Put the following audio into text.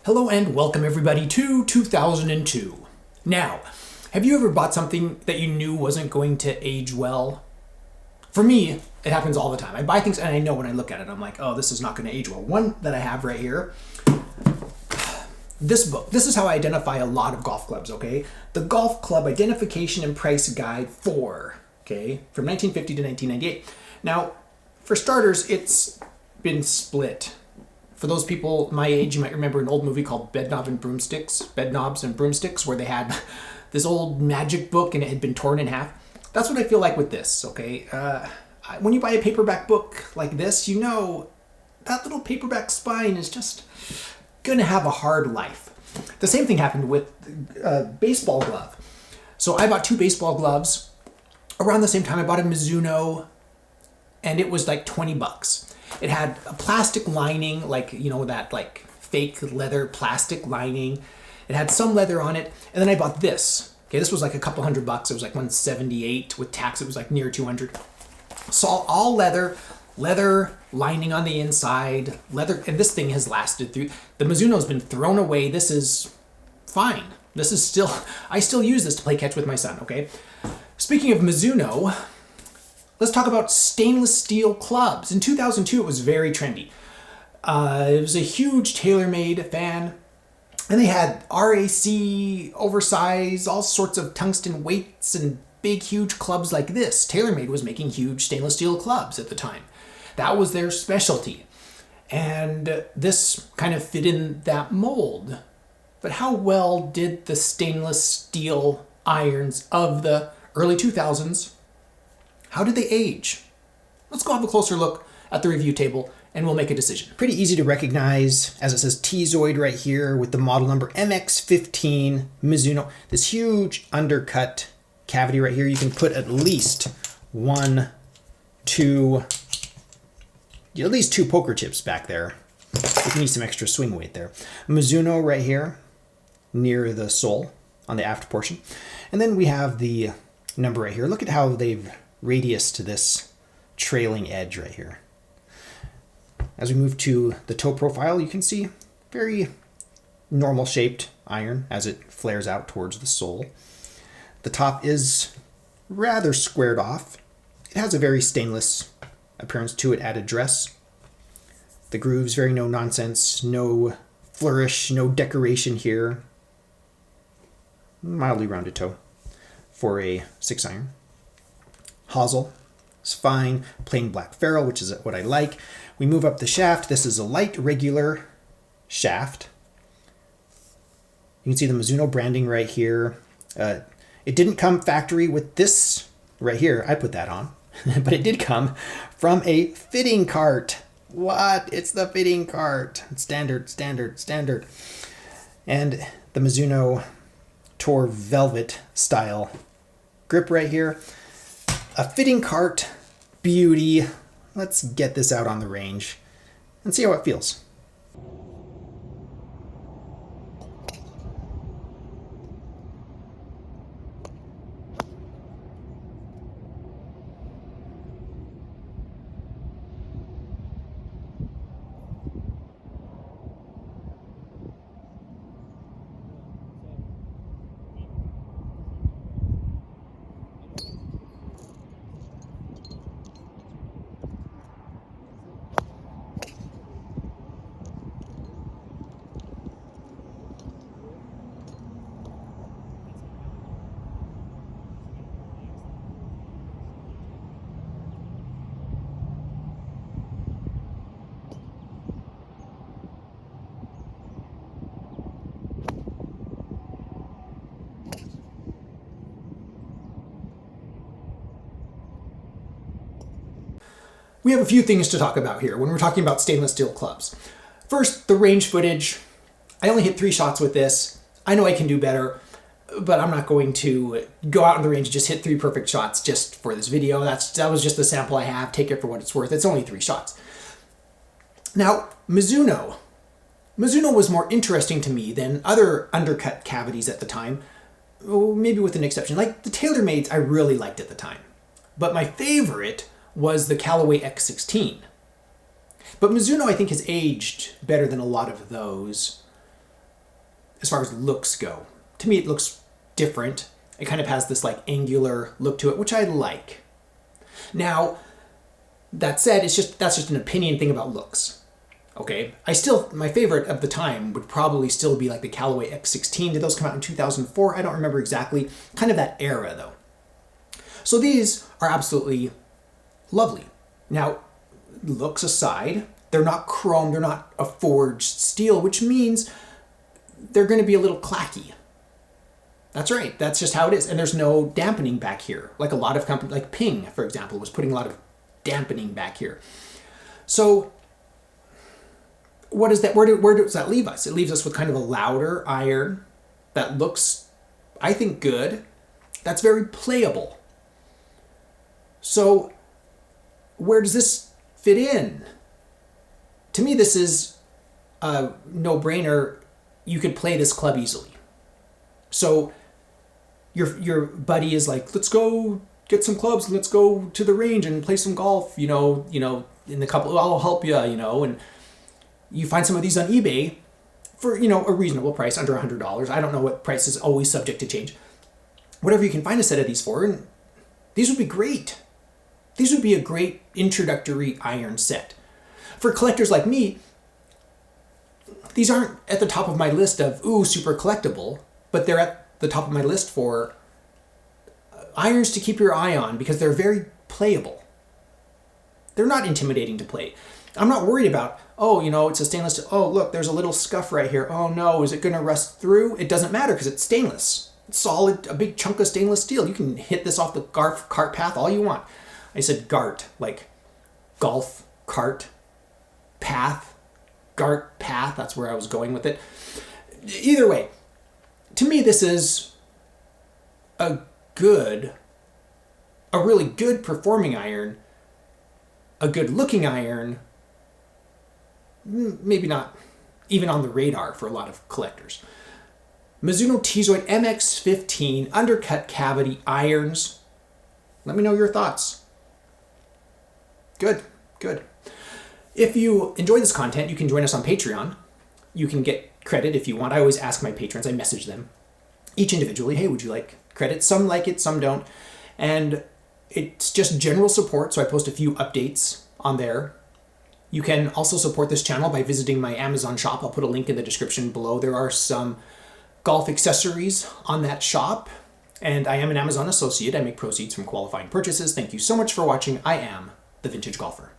Hello and welcome everybody to 2002. Now, have you ever bought something that you knew wasn't going to age well? For me, it happens all the time. I buy things and I know when I look at it, I'm like, oh, this is not going to age well. One that I have right here, this book. This is how I identify a lot of golf clubs, okay? The Golf Club Identification and Price Guide 4, okay? From 1950 to 1998. Now, for starters, it's been split. For those people my age, you might remember an old movie called Bedknobs and Broomsticks, where they had this old magic book and it had been torn in half. That's what I feel like with this, okay? When you buy a paperback book like this, you know that little paperback spine is just gonna have a hard life. The same thing happened with baseball glove. So I bought two baseball gloves. Around the same time, I bought a Mizuno, and it was like 20 bucks. It had a plastic lining, like, you know, that like fake leather plastic lining. It had some leather on it. And then I bought this. Okay, this was like a couple $100. It was like $178 with tax. It was like near 200. So all leather lining on the inside, leather. And this thing has lasted through. The Mizuno's been thrown away. This is fine. This is still, I still use this to play catch with my son, okay? Speaking of Mizuno, let's talk about stainless steel clubs. In 2002, it was very trendy. It was a huge TaylorMade fan. And they had RAC, oversized, all sorts of tungsten weights and big, huge clubs like this. TaylorMade was making huge stainless steel clubs at the time. That was their specialty. And this kind of fit in that mold. But how well did the stainless steel irons of the early 2000s, how did they age? Let's go have a closer look at the review table and we'll make a decision. Pretty easy to recognize, as it says Zoid right here with the model number MX15 Mizuno. This huge undercut cavity right here. You can put at least two poker chips back there. You can need some extra swing weight there. Mizuno right here near the sole on the aft portion. And then we have the number right here. Look at how they've radius to this trailing edge right here. As we move to the toe profile, you can see very normal shaped iron as it flares out towards the sole. The top is rather squared off. It has a very stainless appearance to it at address. The grooves, very no nonsense, no flourish, no decoration here. Mildly rounded toe for a 6-iron. Hosel is fine, plain black ferrule, which is what I like. We move up the shaft. This is a light regular shaft. You can see the Mizuno branding right here. It didn't come factory with this right here. I put that on, but it did come from a fitting cart. What? It's the fitting cart. Standard. And the Mizuno Tour Velvet style grip right here. A fitting cart beauty. Let's get this out on the range and see how it feels. We have a few things to talk about here when we're talking about stainless steel clubs. First, the range footage. I only hit 3 shots with this. I know I can do better, but I'm not going to go out on the range and just hit 3 perfect shots just for this video. That was just the sample I have. Take it for what it's worth. It's only 3 shots. Now, Mizuno was more interesting to me than other undercut cavities at the time. Oh, maybe with an exception. Like the TaylorMades I really liked at the time. But my favorite was the Callaway X16. But Mizuno, I think, has aged better than a lot of those. as far as looks go. To me, it looks different. It kind of has this like angular look to it, which I like. Now, that said, that's just an opinion thing about looks. Okay, my favorite of the time would probably still be like the Callaway X16. Did those come out in 2004? I don't remember exactly. Kind of that era though. So these are absolutely lovely. Now, looks aside, they're not chrome, they're not a forged steel, which means they're going to be a little clacky. That's right, that's just how it is. And there's no dampening back here. Like a lot of companies, like Ping, for example, was putting a lot of dampening back here. So what is that? Where does that leave us? It leaves us with kind of a louder iron that looks, I think, good. That's very playable. So where does this fit in? To me, this is a no-brainer. You could play this club easily. So your buddy is like, let's go get some clubs and let's go to the range and play some golf, in the couple, I'll help you, and you find some of these on eBay for, a reasonable price, under $100. I don't know what price is always subject to change. Whatever you can find a set of these for, and these would be great. These would be a great introductory iron set. For collectors like me, these aren't at the top of my list of, super collectible, but they're at the top of my list for irons to keep your eye on because they're very playable. They're not intimidating to play. I'm not worried about, it's a stainless steel. Oh, look, there's a little scuff right here. Oh no, is it going to rust through? It doesn't matter because it's stainless. It's solid, a big chunk of stainless steel. You can hit this off the cart path all you want. I said GART, like golf, cart, path, GART, path. That's where I was going with it. Either way, to me, this is a really good performing iron, a good looking iron, maybe not even on the radar for a lot of collectors. Mizuno Zoid MX-15 undercut cavity irons. Let me know your thoughts. Good. If you enjoy this content, you can join us on Patreon. You can get credit if you want. I always ask my patrons, I message them each individually, hey, would you like credit? Some like it, some don't. And it's just general support, so I post a few updates on there. You can also support this channel by visiting my Amazon shop. I'll put a link in the description below. There are some golf accessories on that shop, and I am an Amazon associate. I make proceeds from qualifying purchases. Thank you so much for watching. I am the Vintage Golfer.